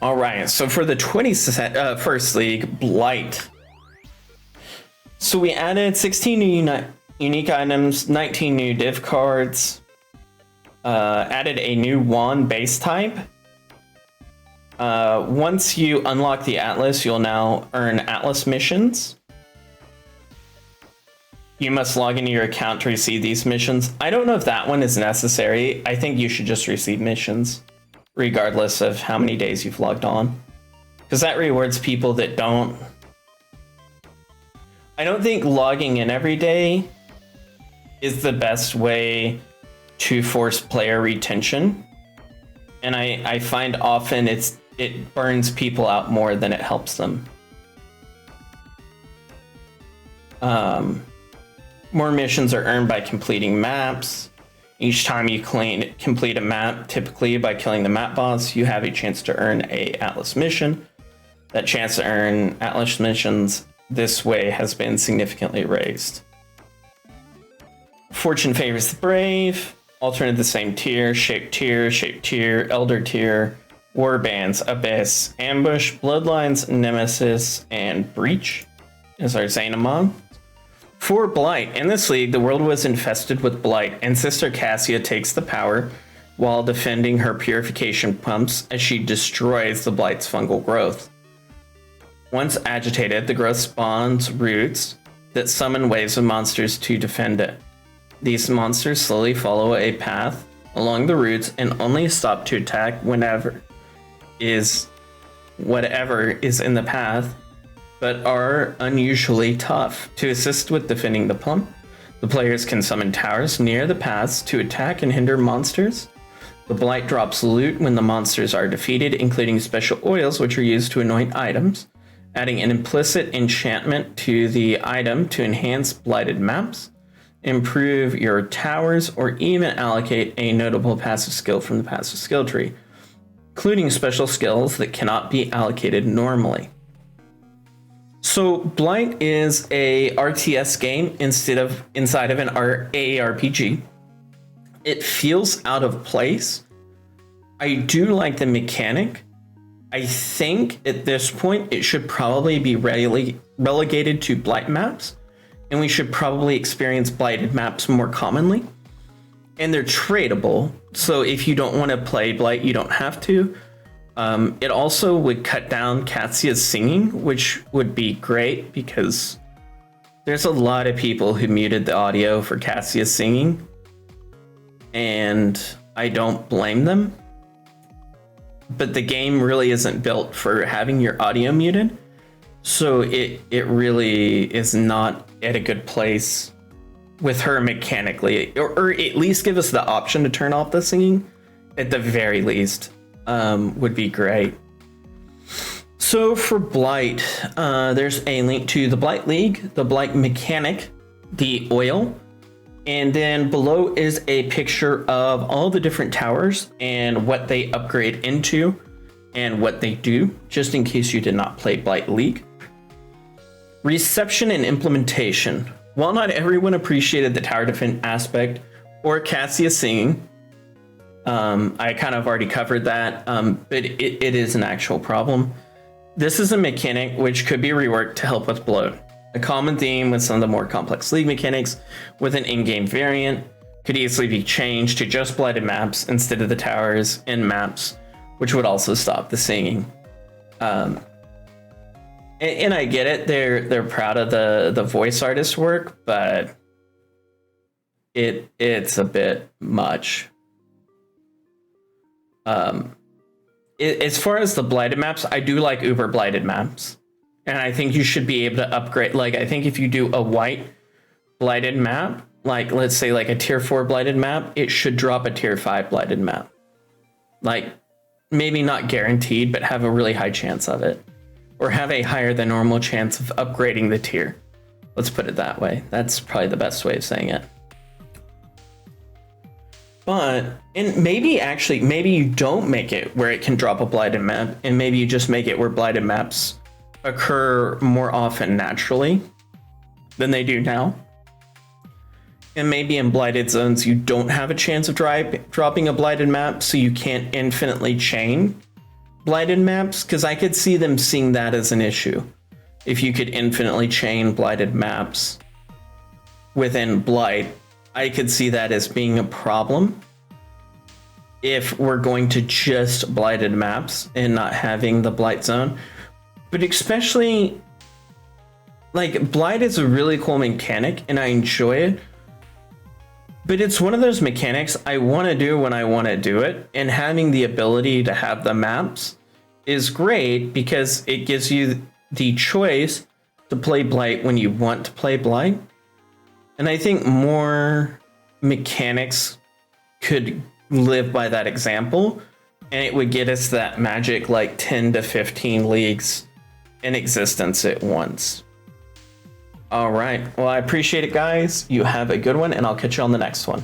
All right, so for the 21st League, Blight. So we added 16 new unique items, 19 new div cards, added a new wand base type. Once you unlock the Atlas, you'll now earn Atlas missions. You must log into your account to receive these missions. I don't know if that one is necessary. I think you should just receive missions, regardless of how many days you've logged on. Because that rewards people that don't. I don't think logging in every day is the best way to force player retention. And I find often it burns people out more than it helps them. More missions are earned by completing maps. Each time you complete a map, typically by killing the map boss, you have a chance to earn a Atlas mission. That chance to earn Atlas missions this way has been significantly raised. Fortune favors the brave. Alternate the same tier, shape tier, elder tier, warbands, abyss, ambush, bloodlines, nemesis, and breach is our Xenomon. For Blight, in this league, the world was infested with Blight, and Sister Cassia takes the power while defending her purification pumps as she destroys the Blight's fungal growth. Once agitated, the growth spawns roots that summon waves of monsters to defend it. These monsters slowly follow a path along the roots and only stop to attack whatever is in the path, but are unusually tough. To assist with defending the pump, the players can summon towers near the paths to attack and hinder monsters. The Blight drops loot when the monsters are defeated, including special oils which are used to anoint items, adding an implicit enchantment to the item to enhance blighted maps, improve your towers, or even allocate a notable passive skill from the passive skill tree, including special skills that cannot be allocated normally. So Blight is a RTS game inside of an ARPG. It feels out of place. I do like the mechanic. I think at this point it should probably be relegated to Blight maps, and we should probably experience blighted maps more commonly. And they're tradable, so if you don't want to play Blight, you don't have to. It also would cut down Cassia's singing, which would be great because there's a lot of people who muted the audio for Cassia's singing, and I don't blame them. But the game really isn't built for having your audio muted, so it really is not at a good place with her mechanically, or at least give us the option to turn off the singing at the very least. Would be great. So for Blight, there's a link to the Blight League, the Blight mechanic, the oil, and then below is a picture of all the different towers and what they upgrade into and what they do, just in case you did not play Blight League. Reception and implementation. While not everyone appreciated the tower defense aspect or Cassia singing, I kind of already covered that, but it is an actual problem. This is a mechanic which could be reworked to help with bloat. A common theme with some of the more complex league mechanics with an in-game variant could easily be changed to just blighted maps instead of the towers and maps, which would also stop the singing. And I get it, they're proud of the voice artist work, but it's a bit much. As far as the blighted maps, I do like uber blighted maps, and I think you should be able to upgrade. Like, I think if you do a white blighted map, like let's say like a tier 4 blighted map, it should drop a tier 5 blighted map. Like, maybe not guaranteed, but have a really high chance of it, or have a higher than normal chance of upgrading the tier. Let's put it that way. That's probably the best way of saying it. But, and maybe you don't make it where it can drop a blighted map, and maybe you just make it where blighted maps occur more often naturally than they do now. And maybe in blighted zones, you don't have a chance of dropping a blighted map, so you can't infinitely chain Blighted maps, because I could see them seeing that as an issue. If you could infinitely chain Blighted maps within Blight, I could see that as being a problem. If we're going to just Blighted maps and not having the Blight zone. But especially, like, Blight is a really cool mechanic and I enjoy it. But it's one of those mechanics I want to do when I want to do it. And having the ability to have the maps is great because it gives you the choice to play Blight when you want to play Blight. And I think more mechanics could live by that example. And it would get us that magic like 10 to 15 leagues in existence at once. All right. Well, I appreciate it, guys. You have a good one, and I'll catch you on the next one.